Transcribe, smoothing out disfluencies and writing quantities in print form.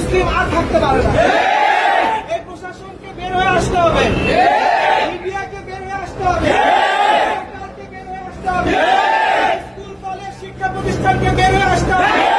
মুসলিম আর থাকতে পারে না। এই প্রশাসনকে বের হয়ে আসতে হবে, মিডিয়াকে বের হয়ে আসতে হবে, সরকারকে বের হয়ে আসতে হবে, স্কুল কলেজ শিক্ষা প্রতিষ্ঠানকে বের হয়ে আসতে হবে।